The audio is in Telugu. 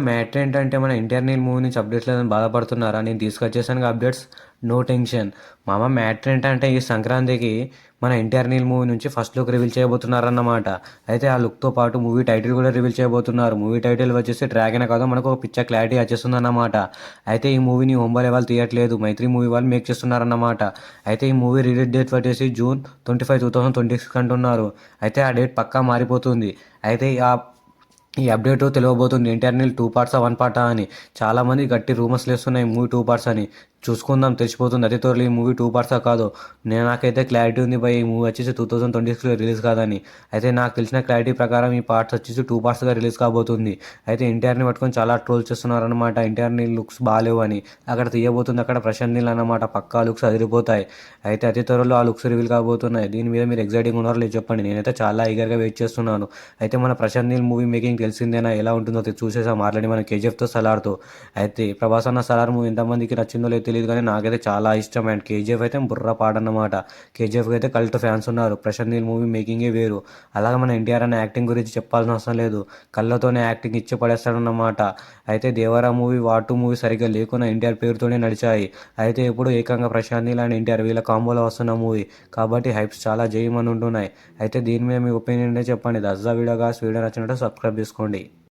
మ్యాటర్ ఏంటంటే మన ఇంటర్నల్ మూవీ నుంచి అప్డేట్స్ లేదని బాధపడుతున్నారా? నేను తీసుకొచ్చేసానుగా అప్డేట్స్. No tension. మ్యాటర్ ఏంటంటే ఈ సంక్రాంతికి మన ఇంటర్నల్ మూవీ నుంచి ఫస్ట్ లుక్ రివీల్ చేయబోతున్నారన్నమాట. అయితే ఆ లుక్తో పాటు మూవీ టైటిల్ కూడా రివీల్ చేయబోతున్నారు. మూవీ టైటిల్ వచ్చేసి డ్రాగన్ కాదు, మనకు ఒక పిక్చర్ క్లారిటీ వచ్చేస్తుందన్నమాట. అయితే ఈ మూవీని ముంబై వాళ్ళు తీయట్లేదు, మైత్రి మూవీ వాళ్ళు మేక్ చేస్తున్నారన్నమాట. అయితే ఈ మూవీ రిలీజ్ డేట్ వచ్చేసి June 25, 2026 అంటున్నారు. అయితే ఆ డేట్ పక్కా మారిపోతుంది. అయితే ఈ అప్డేట్ తెలియబోతుంది ఇంటర్నల్ 2 పార్ట్సా 1 పార్టా అని. చాలామంది గట్టి రూమర్స్ లేస్తున్నాయి మూవీ 2 పార్ట్స్ అని. చూసుకుందాం, తెలిసిపోతుంది అతి త్వరలో ఈ మూవీ 2 పార్ట్సా కాదో. నాకైతే క్లారిటీ ఉంది భయ్, ఈ మూవీ వచ్చేసి 2026లో రిలీజ్ కాదని. అయితే నాకు తెలిసిన క్లారిటీ ప్రకారం ఈ పార్ట్స్ వచ్చేసి 2 పార్ట్స్గా రిలీజ్ కాబోతుంది. అయితే ఇంటర్ని పట్టుకొని చాలా ట్రోల్ చేస్తున్నారనమాట, ఇంటర్ని లుక్స్ బాగాలేవు అని. అక్కడ తీయబోతుంది అక్కడ ప్రశాంత్ నీల్ అన్నమాట, పక్కా లుక్స్ అదిరిపోతాయి. అయితే అతి త్వరలో ఆ లుక్స్ రివీల్ కాబోతున్నాయి. దీని మీద మీరు ఎగ్జైటింగ్ ఉన్నారో లేదు చెప్పండి, నేనైతే చాలా ఈగర్గా వెయిట్ చేస్తున్నాను. అయితే మన ప్రశాంత్ నీల్ మూవీ మేకింగ్ తెలిసిందేనా, ఎలా ఉంటుందో చూసేసాం ఆల్రెడీ మన కేజీఎఫ్తో సలార్తో. అయితే ప్రభాస్ అన్న సలార్ మూవీ ఎంతమందికి నచ్చిందో లేదో తెలియదు, కానీ నాకైతే చాలా ఇష్టం. అండ్ కేజీఎఫ్ అయితే బుర్ర పాడన్నమాట. కేజీఎఫ్కి అయితే కల్ట్ ఫ్యాన్స్ ఉన్నారు. ప్రశాంత్ నీల్ మూవీ మేకింగే వేరు. అలాగే మన ఎన్టీఆర్ అన్న యాక్టింగ్ గురించి చెప్పాల్సిన అవసరం లేదు, కళ్ళతోనే యాక్టింగ్ ఇచ్చి పడేస్తాడన్నమాట. అయితే దేవరా మూవీ, వాటు మూవీ సరిగ్గా లేకుండా ఎన్టీఆర్ పేరుతోనే నడిచాయి. అయితే ఇప్పుడు ఏకంగా ప్రశాంత్ నీల్ అండ్ ఎన్టీఆర్ వీళ్ళ కాంబోలో వస్తున్న మూవీ కాబట్టి హైప్స్ చాలా జయమని ఉంటున్నాయి. అయితే దీని మీద మీ ఒపీనియన్ చెప్పండి. That's the video guys. Video నచ్చినట్టు సబ్స్క్రైబ్ చేసుకోండి.